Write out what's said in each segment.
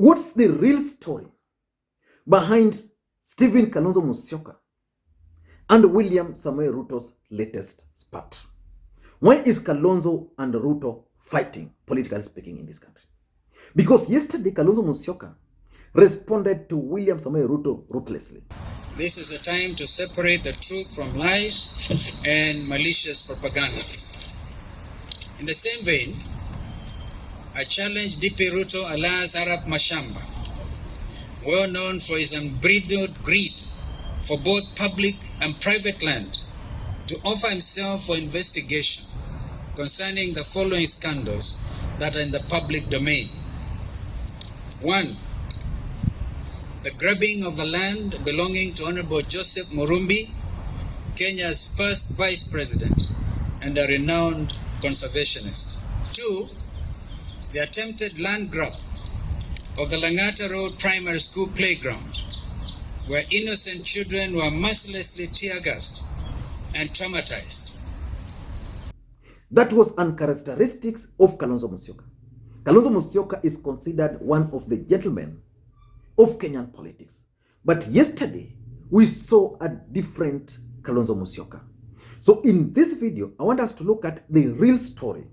What's the real story behind Stephen Kalonzo Musyoka and William Samoei Ruto's latest spat? Why is Kalonzo and Ruto fighting, politically speaking, in this country? Because yesterday, Kalonzo Musyoka responded to William Samoei Ruto ruthlessly. This is a time to separate the truth from lies and malicious propaganda. In the same vein, I challenge DP Ruto alias Arap Mashamba, well known for his unbridled greed for both public and private land, to offer himself for investigation concerning the following scandals that are in the public domain. 1. The grabbing of the land belonging to Honorable Joseph Murumbi, Kenya's first Vice President and a renowned conservationist. 2. The attempted land grab of the Langata Road Primary School playground, where innocent children were mercilessly tear-gassed and traumatized. That was uncharacteristics of Kalonzo Musyoka. Kalonzo Musyoka is considered one of the gentlemen of Kenyan politics. But yesterday, we saw a different Kalonzo Musyoka. So in this video, I want us to look at the real story,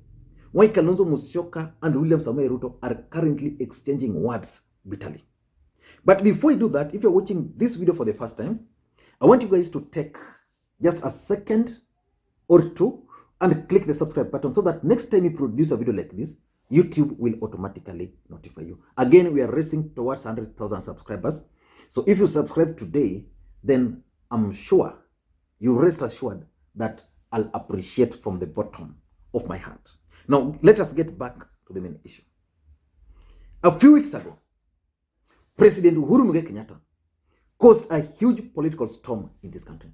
why Kalonzo Musyoka and William Samoei Ruto are currently exchanging words bitterly. But before we do that, if you're watching this video for the first time, I want you guys to take just a second or two and click the subscribe button so that next time you produce a video like this, YouTube will automatically notify you. Again, we are racing towards 100,000 subscribers. So if you subscribe today, then I'm sure, you rest assured that I'll appreciate from the bottom of my heart. Now, let us get back to the main issue. A few weeks ago, President Uhuru Kenyatta caused a huge political storm in this country.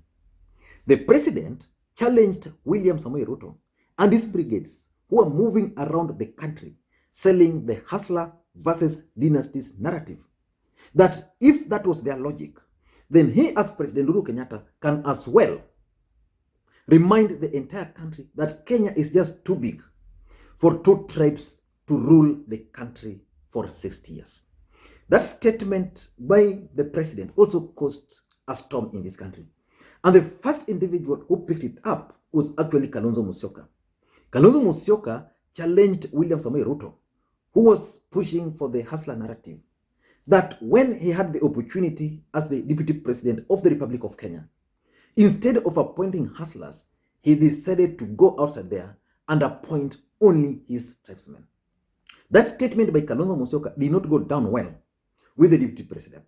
The president challenged William Samoei Ruto and his brigades who are moving around the country selling the hustler versus dynasties narrative. That if that was their logic, then he as President Uhuru Kenyatta can as well remind the entire country that Kenya is just too big for two tribes to rule the country for 60 years. That statement by the president also caused a storm in this country. And the first individual who picked it up was actually Kalonzo Musyoka. Kalonzo Musyoka challenged William Samoei Ruto, who was pushing for the hustler narrative, that when he had the opportunity as the Deputy President of the Republic of Kenya, instead of appointing hustlers, he decided to go outside there and appoint only his tribesmen. That statement by Kalonzo Musyoka did not go down well with the Deputy President.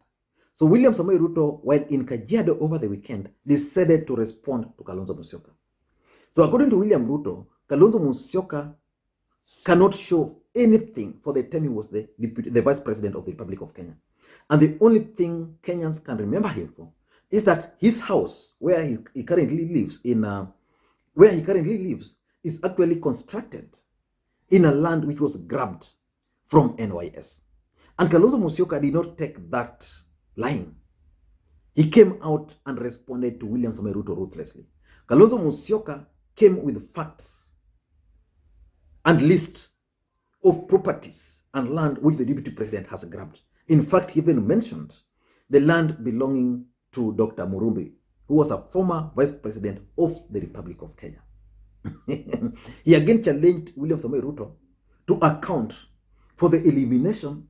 So William Samoei Ruto, while in Kajiado over the weekend, decided to respond to Kalonzo Musyoka. So according to William Ruto, Kalonzo Musyoka cannot show anything for the time he was the Vice President of the Republic of Kenya. And the only thing Kenyans can remember him for is that his house, where he currently lives is actually constructed in a land which was grabbed from NYS. And Kalonzo Musyoka did not take that line. He came out and responded to William Samoei Ruto ruthlessly. Kalonzo Musyoka came with facts and list of properties and land which the Deputy President has grabbed. In fact, he even mentioned the land belonging to Dr. Murumbi, who was a former Vice President of the Republic of Kenya. He again challenged William Samoei Ruto to account for the elimination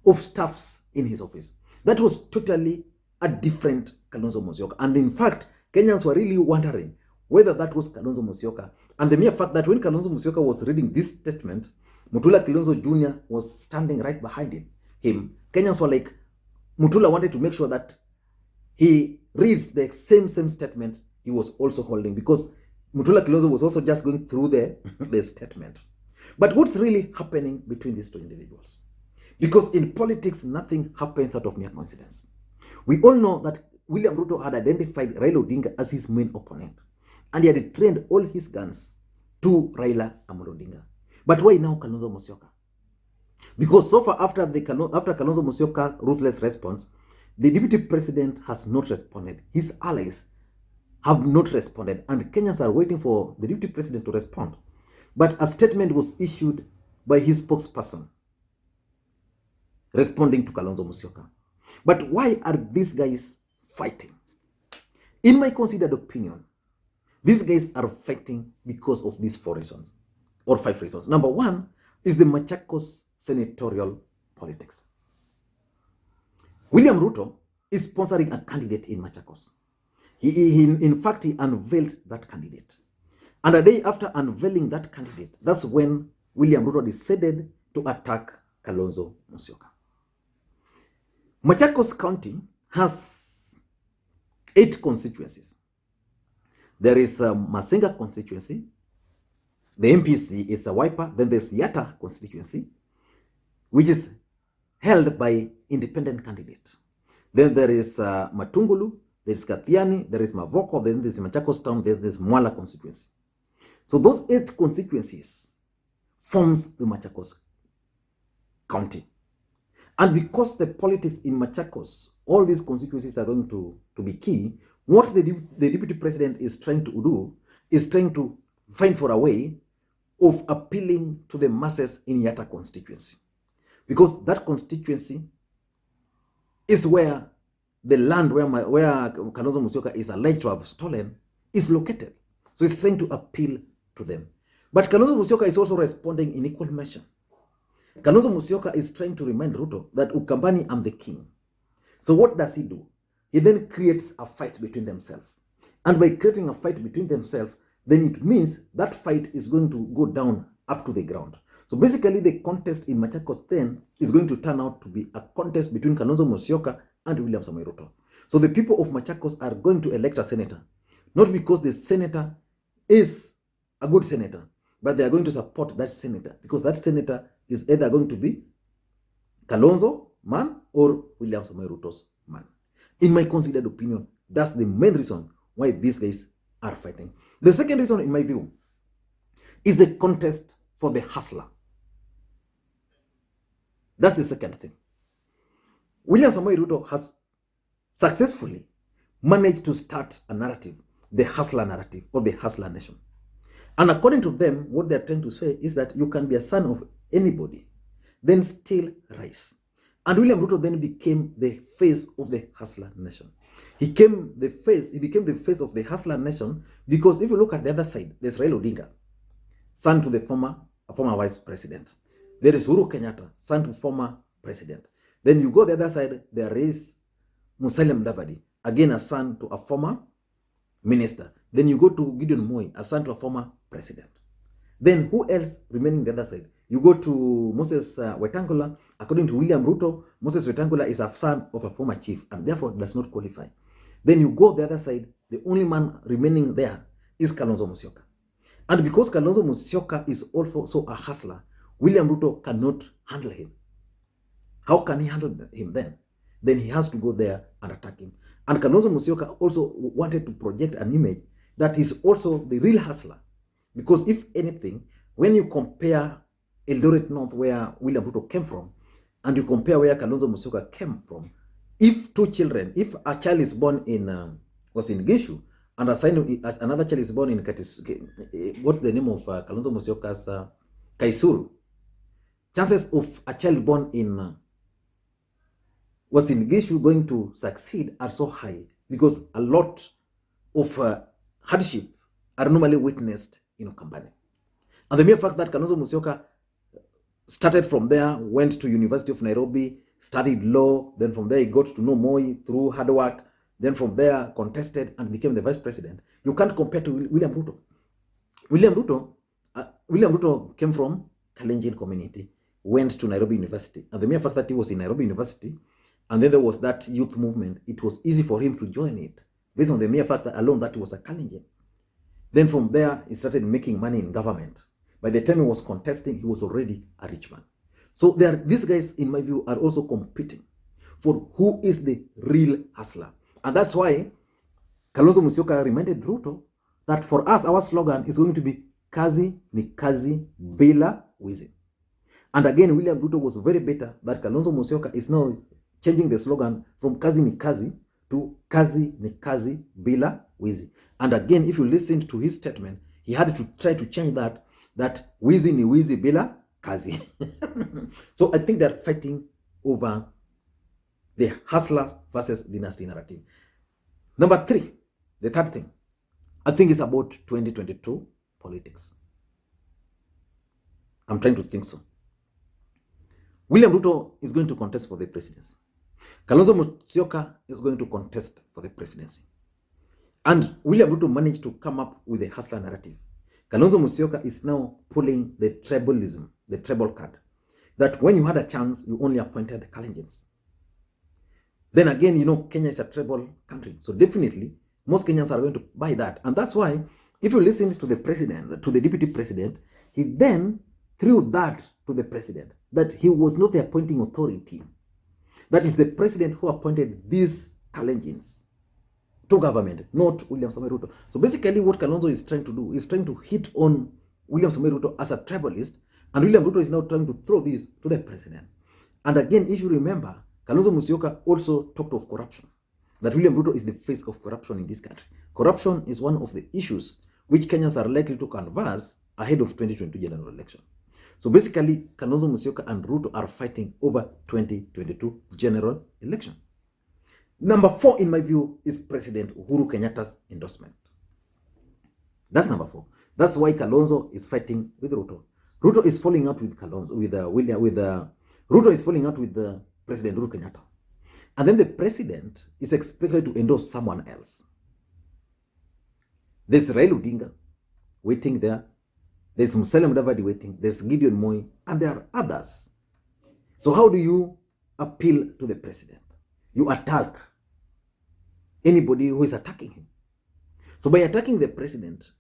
of staffs in his office. That was totally a different Kalonzo Musyoka. And in fact, Kenyans were really wondering whether that was Kalonzo Musyoka. And the mere fact that when Kalonzo Musyoka was reading this statement, Mutula Kilonzo Jr. was standing right behind him. Kenyans were like, Mutula wanted to make sure that he reads the same statement he was also holding, because Mutula Kilonzo was also just going through the statement. But what's really happening between these two individuals? Because in politics, nothing happens out of mere coincidence. We all know that William Ruto had identified Raila Odinga as his main opponent, and he had trained all his guns to Raila Odinga. But why now Kalonzo Musyoka? Because so far after Kalonzo Musyoka's ruthless response, the Deputy President has not responded. His allies have not responded, and Kenyans are waiting for the Deputy President to respond. But a statement was issued by his spokesperson, responding to Kalonzo Musyoka. But why are these guys fighting? In my considered opinion, these guys are fighting because of these 4 reasons or 5 reasons. Number 1 is the Machakos senatorial politics. William Ruto is sponsoring a candidate in Machakos. In fact, he unveiled that candidate. And a day after unveiling that candidate, that's when William Ruto decided to attack Kalonzo Musyoka. Machakos County has 8 constituencies. There is a Masinga constituency. The MPC is a Wiper. Then there's Yatta constituency, which is held by independent candidates. Then there is Matungulu, there is Kathiani, there is Mavoko, then there is Machakos Town, there's this Mwala constituency. So those 8 constituencies forms the Machakos County. And because the politics in Machakos, all these constituencies are going to be key, what the Deputy President is trying to do is trying to find for a way of appealing to the masses in Yatta constituency. Because that constituency is where the land where Kalonzo Musyoka is alleged to have stolen is located. So it's trying to appeal to them. But Kalonzo Musyoka is also responding in equal measure. Kalonzo Musyoka is trying to remind Ruto that Ukambani, I'm the king. So what does he do? He then creates a fight between themselves. And by creating a fight between themselves, then it means that fight is going to go down up to the ground. So basically, the contest in Machakos then is going to turn out to be a contest between Kalonzo Musyoka and William Samoei Ruto. So the people of Machakos are going to elect a senator, not because the senator is a good senator, but they are going to support that senator because that senator is either going to be Kalonzo man or William Samoei Ruto's man. In my considered opinion, that's the main reason why these guys are fighting. The second reason, in my view, is the contest for the hustler. That's the second thing. William Samoei Ruto has successfully managed to start a narrative, the hustler narrative or the hustler nation. And according to them, what they're trying to say is that you can be a son of anybody, then still rise. And William Ruto then became the face of the hustler nation. He became the face of the hustler nation because if you look at the other side, there's Raila Odinga, son to the former vice president. There is Uhuru Kenyatta, son to former president. Then you go the other side, there is Musalia Mudavadi, again a son to a former minister. Then you go to Gideon Moi, a son to a former president. Then who else remaining the other side? You go to Moses Wetangula. According to William Ruto, Moses Wetangula is a son of a former chief and therefore does not qualify. Then you go the other side, the only man remaining there is Kalonzo Musyoka. And because Kalonzo Musyoka is also a hustler, William Ruto cannot handle him. How can he handle him then? Then he has to go there and attack him. And Kalonzo Musyoka also wanted to project an image that he's also the real hustler. Because if anything, when you compare Eldoret North, where William Ruto came from, and you compare where Kalonzo Musyoka came from, if a child is born in Gishu, and another child is born in what's the name of Kalonzo Musyoka's Kaisuru, chances of a child born in Gishu going to succeed are so high because a lot of hardship are normally witnessed in Ukambani. And the mere fact that Kalonzo Musyoka started from there, went to University of Nairobi, studied law, then from there he got to know Moi through hard work, then from there contested and became the vice president. You can't compare to William Ruto. William Ruto came from Kalenjin community, went to Nairobi University. And the mere fact that he was in Nairobi University, and then there was that youth movement, it was easy for him to join it, based on the mere fact that alone that he was a Kalenjin. Then from there, he started making money in government. By the time he was contesting, he was already a rich man. So these guys, in my view, are also competing for who is the real hustler. And that's why Kalonzo Musyoka reminded Ruto that for us, our slogan is going to be kazi ni kazi bila wizi. And again, William Ruto was very better that Kalonzo Musyoka is now changing the slogan from kazi ni kazi to kazi ni kazi bila wizi. And again, if you listen to his statement, he had to try to change that wizi ni wizi bila kazi. So I think they're fighting over the hustlers versus dynasty narrative. Number three, the third thing, I think it's about 2022 politics. I'm trying to think so. William Ruto is going to contest for the presidency. Kalonzo Musyoka is going to contest for the presidency. And William Ruto managed to come up with a hustler narrative. Kalonzo Musyoka is now pulling the tribalism, the tribal card, that when you had a chance, you only appointed Kalenjins. Then again, you know, Kenya is a tribal country. So definitely, most Kenyans are going to buy that. And that's why, if you listen to the president, to the deputy president, he then threw that to the president, that he was not the appointing authority. That is the president who appointed these Kalenjins to government, not William Samoei Ruto. So basically what Kalonzo is trying to do is trying to hit on William Samoei Ruto as a tribalist, and William Ruto is now trying to throw this to the president. And again, if you remember, Kalonzo Musyoka also talked of corruption, that William Ruto is the face of corruption in this country. Corruption is one of the issues which Kenyans are likely to canvass ahead of 2022 general election. So basically, Kalonzo Musyoka and Ruto are fighting over 2022 general election. Number 4, in my view, is President Uhuru Kenyatta's endorsement. That's number 4. That's why Kalonzo is fighting with Ruto. Ruto is falling out with Kalonzo, Ruto is falling out with President Uhuru Kenyatta. And then the president is expected to endorse someone else. There's Raila Odinga waiting there. There's Musalia Mudavadi waiting. There's Gideon Moi, and there are others. So how do you appeal to the president? You attack anybody who is attacking him. So by attacking the president,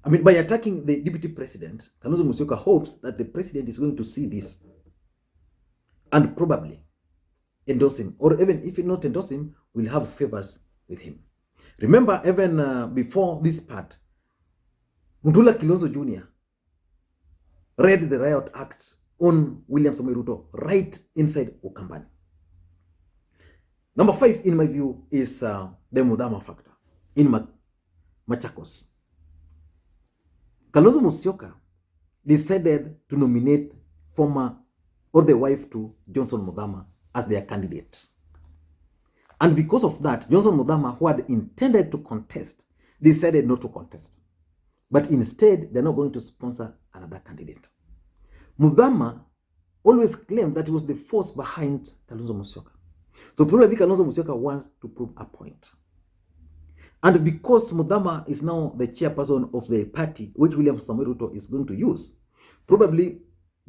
by attacking the deputy president, Kalonzo Musyoka hopes that the president is going to see this and probably endorse him, or even if he not endorse him, will have favors with him. Remember, even before this part, Mutula Kilonzo Jr. read the Riot Act on William Samoei Ruto right inside Ukambani. Number 5, in my view, is the Mudama factor in Machakos. Kalonzo Musyoka decided to nominate former or the wife to Johnson Mudama as their candidate. And because of that, Johnson Mudama, who had intended to contest, decided not to contest. But instead, they're not going to sponsor another candidate. Mudama always claimed that he was the force behind Kalonzo Musyoka. So probably Kalonzo Musyoka wants to prove a point. And because Mudama is now the chairperson of the party, which William Samoei Ruto is going to use, probably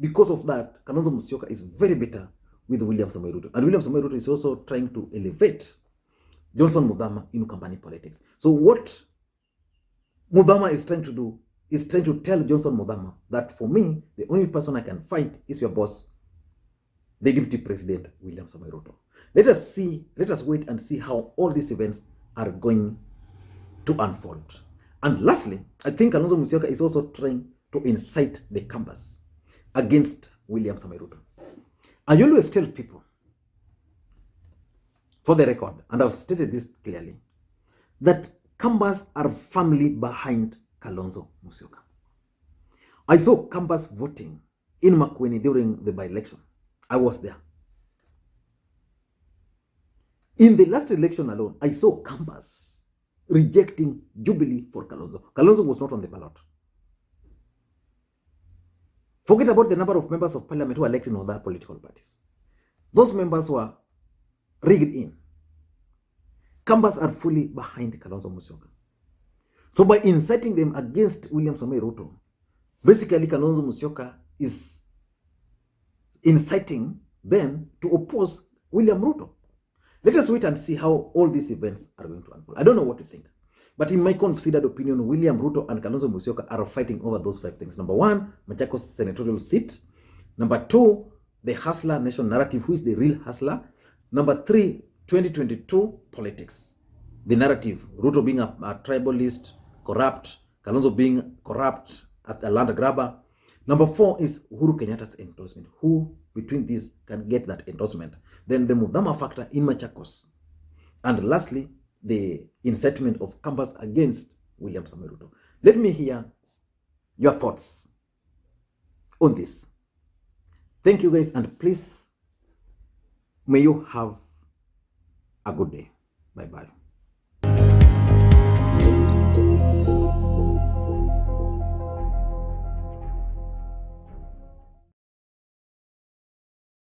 because of that, Kalonzo Musyoka is very bitter with William Samoei Ruto. And William Samoei Ruto is also trying to elevate Johnson Mudama in Ukambani politics. So what Mudama is trying to do is trying to tell Johnson Mudama that for me, the only person I can fight is your boss, the Deputy President William Samoei Ruto. Let us wait and see how all these events are going to unfold. And lastly, I think Kalonzo Musyoka is also trying to incite the canvas against William Samoei Ruto. I always tell people, for the record, and I've stated this clearly, that Kambas are firmly behind Kalonzo Musyoka. I saw Kambas voting in Makwiny during the by-election. I was there. In the last election alone, I saw Kambas rejecting Jubilee for Kalonzo. Kalonzo was not on the ballot. Forget about the number of members of parliament who are elected in other political parties. Those members were rigged in. Kambas are fully behind Kalonzo Musyoka. So by inciting them against William Samoei Ruto, basically Kalonzo Musyoka is inciting them to oppose William Ruto. Let us wait and see how all these events are going to unfold. I don't know what to think. But in my considered opinion, William Ruto and Kalonzo Musyoka are fighting over those 5 things. Number 1, Machakos senatorial seat. Number 2, the hustler nation narrative. Who is the real hustler? Number 3, 2022 politics. The narrative. Ruto being a tribalist, corrupt. Kalonzo being corrupt, a land grabber. Number 4 is Uhuru Kenyatta's endorsement. Who between these can get that endorsement? Then the Mudama factor in Machakos. And lastly, the incitement of Kambas against William Samoei Ruto. Let me hear your thoughts on this. Thank you guys, and please May you have a good day. Bye-bye.